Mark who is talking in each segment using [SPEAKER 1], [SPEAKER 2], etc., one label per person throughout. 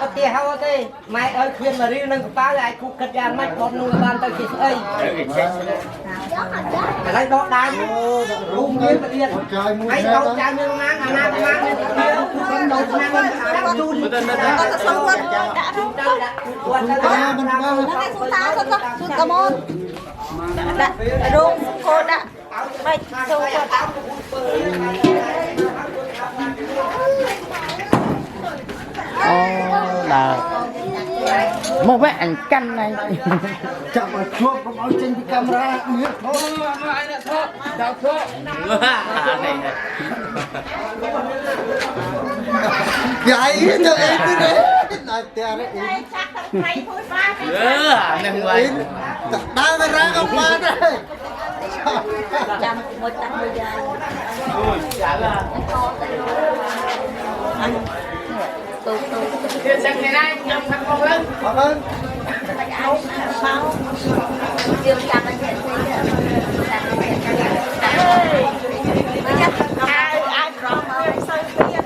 [SPEAKER 1] tia hao thế mai ơi khuyên mà riêng nâng phá lại cụ cất ra mắt bọt nung ban tao chỉ ấy lấy đó đai luôn nhiên mà điên hay đâu trai như mang à nam mang lên kia không đâu mang lên đắp chun có sống quân đã đúng quân đã mình đang xuống tháo thôi con xuống cầm ôn đã đúng cô đã bay sâu con
[SPEAKER 2] là một cái ảnh canh này
[SPEAKER 3] chậm mà chua có máu trên cái camera biết thôi đào thôi cái ý cho em đi đấy là tiền đấy
[SPEAKER 2] nâng quay
[SPEAKER 3] đang ra không qua đây
[SPEAKER 1] một trăm bây giờ
[SPEAKER 2] ôi chả là
[SPEAKER 1] tôi
[SPEAKER 2] thiên sinh ngày nay nhầm thằng con lên
[SPEAKER 3] ơn
[SPEAKER 1] máu chưa chạm anh nhận thấy ai rõ mà sao biết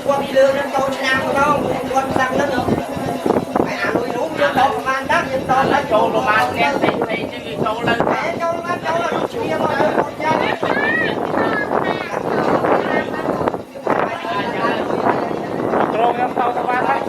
[SPEAKER 1] quân lương lên tôi nam không quân sang lên được phải ăn nuôi đúng chứ đâu mà ăn đắt nhưng tôi đã
[SPEAKER 2] trâu đồ mà nghe thì chứ trâu lên
[SPEAKER 1] trâu là lúc kia mà con trai
[SPEAKER 2] trâu em tao tao ba thấy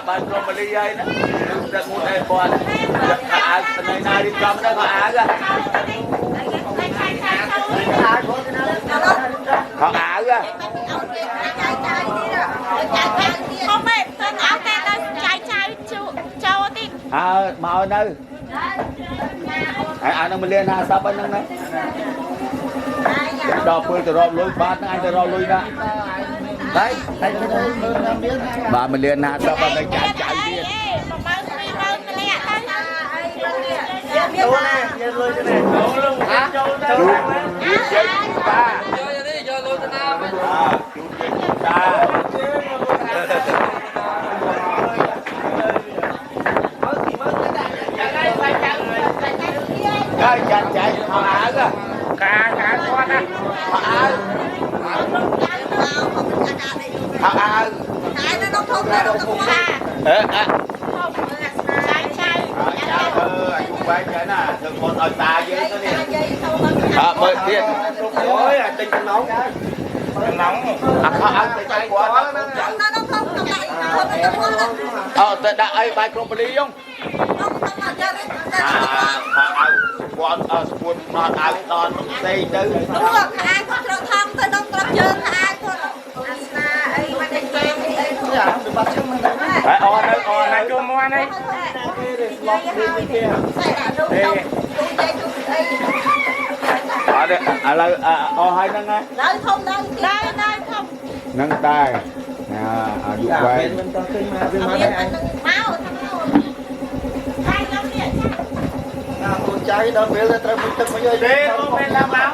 [SPEAKER 2] bạn rồi mà đi đây đó, được một em bò này, này này đi cầm đó họ á ra, họ á ra,
[SPEAKER 4] không mẹ, tôi áo tên là trái châu đi,
[SPEAKER 2] màu nơi, anh đang lên hà sắp anh đang này, đọc bơi từ rộp lối bát anh từ rộp lối ra. Đấy, bà mình liền hạt sao bà mình chạy đi.
[SPEAKER 1] Châu này, chơi luôn cái này.
[SPEAKER 2] Hả? Chú chơi ba.
[SPEAKER 3] chơi đi chơi luôn cho nam
[SPEAKER 2] Chú chơi ba. Đây chạy họ á ra. Cá con á. Họ á.
[SPEAKER 4] nó không ra đâu không ra
[SPEAKER 2] Chúng bay cái nè, đừng còn ở ta dưới nó đi. Mời tiền.
[SPEAKER 3] ôi tình nóng
[SPEAKER 2] Nóng. Ăn tay quá. Đã ai bài company không? Con cuốn mà ăn đòn đây tới.
[SPEAKER 4] đúng rồi ai không được thông tôi đông tập chơi ai thôi
[SPEAKER 2] Này cho mua này. Hai nâng này.
[SPEAKER 4] đây không đây không
[SPEAKER 2] Nâng tay. อายุไว้
[SPEAKER 1] มันต้องขึ้นมาเป็นมา
[SPEAKER 4] เรีย
[SPEAKER 1] ได้
[SPEAKER 4] นมันเมาทำเอาใครแล้วเนี่ย
[SPEAKER 3] คนใจเราเบลแต่เราไม่ต้องมาเยอะ
[SPEAKER 1] เด้อเป็นละเมา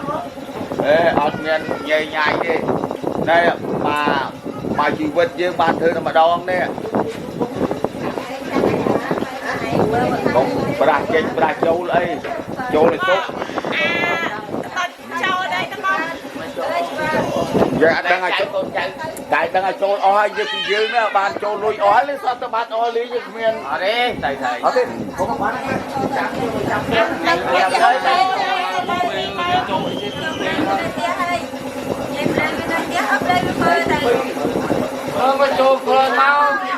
[SPEAKER 2] อดเงินใหญ่ๆดินี่มาชีวิตយើងបានធ្វើតែម្ដងនេះកុំប្រាស់ចេញប្រាស់ចូលអីចូលឲ្យទុក
[SPEAKER 4] ตอนเช้าได้ตะมอง
[SPEAKER 2] យើងអត់ដឹងឲ្យចូលតែដឹងឲ្យចូលអស់ហើយយើងពីយើងណាបានចូលលុយអស់ហើយសត្វតែបាត់អស់លីយើងគ្មានអត់ទេតែអត់ទេខ្ញុំបានចាំចាំមកចូលក្រោយមក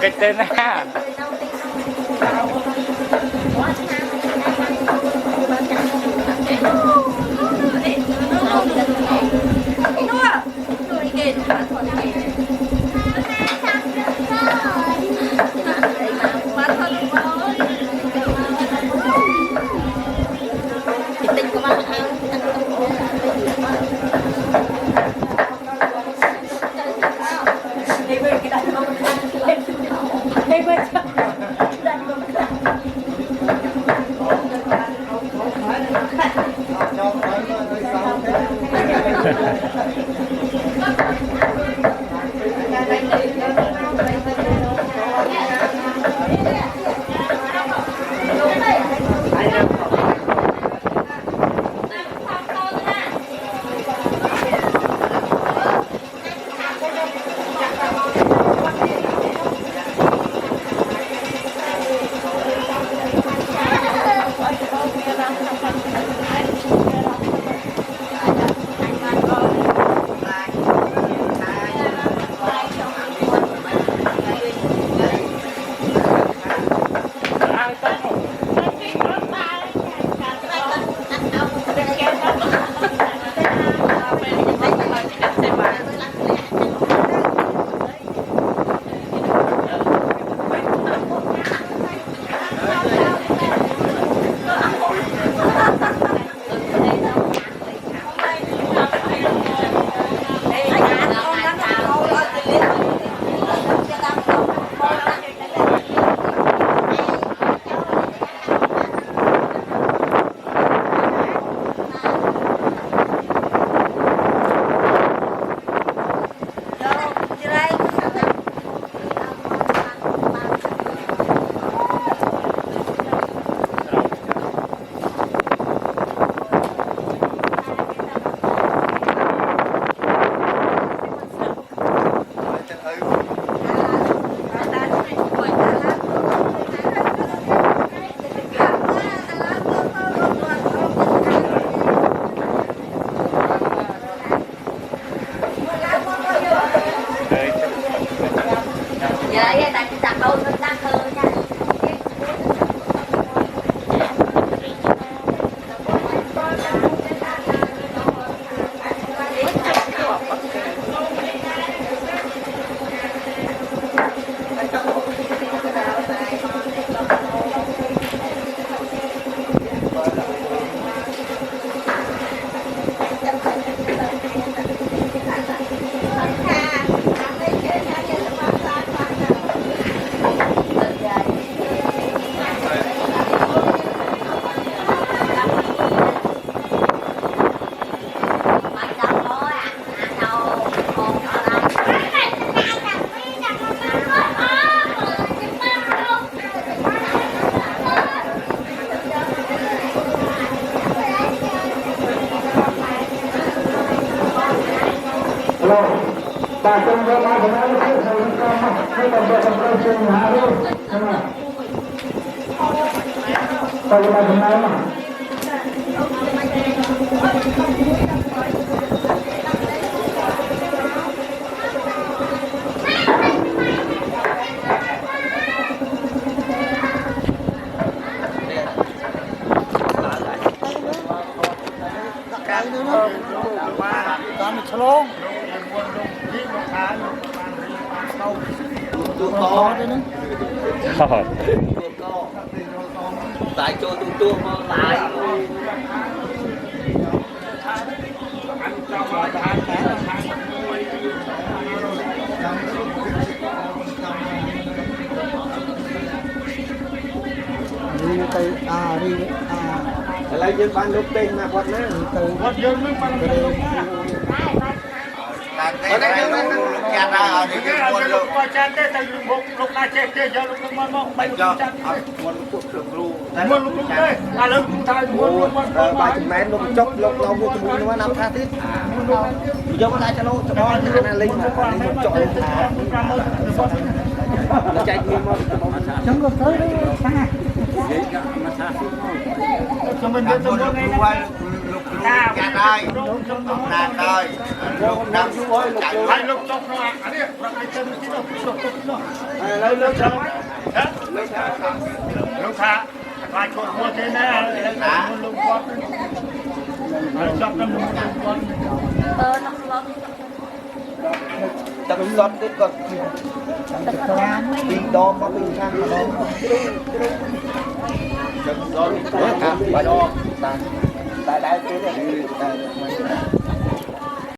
[SPEAKER 2] កិច្ចទៅណា
[SPEAKER 3] tak tunggu lagi lagi kita berproses hari sama bagaimana Kami celong.
[SPEAKER 1] tại chỗ tua mà lại lấy dân ban lúc tên mà quạt nè quạt dân lúc ban ở đây lúc chặt ra ở đây lúc qua chặt đây tại lúc na chặt kia giờ lúc mong bay lúc chặt muốn lúc luôn muốn lúc đây à lúc thay muốn 30 mét lúc chốc lúc lâu vô tụi nó 5 tha tiết giờ có lại cho nó cho nó linh mà linh chọn chạy đi mà chẳng có tới đấy cho mình đến tụi nó ngay lúc chặt đây lúc nạt đây lúc nằm xuống ơi chạy lúc chốc nó ăn đi cái chân nó lấy lúc chốc lúc tha vài con mua thế này lúc con chọc nó lúc con chọc nó lót cái con bình đo có bình thang nó chọc đo phải đo tại đây cái này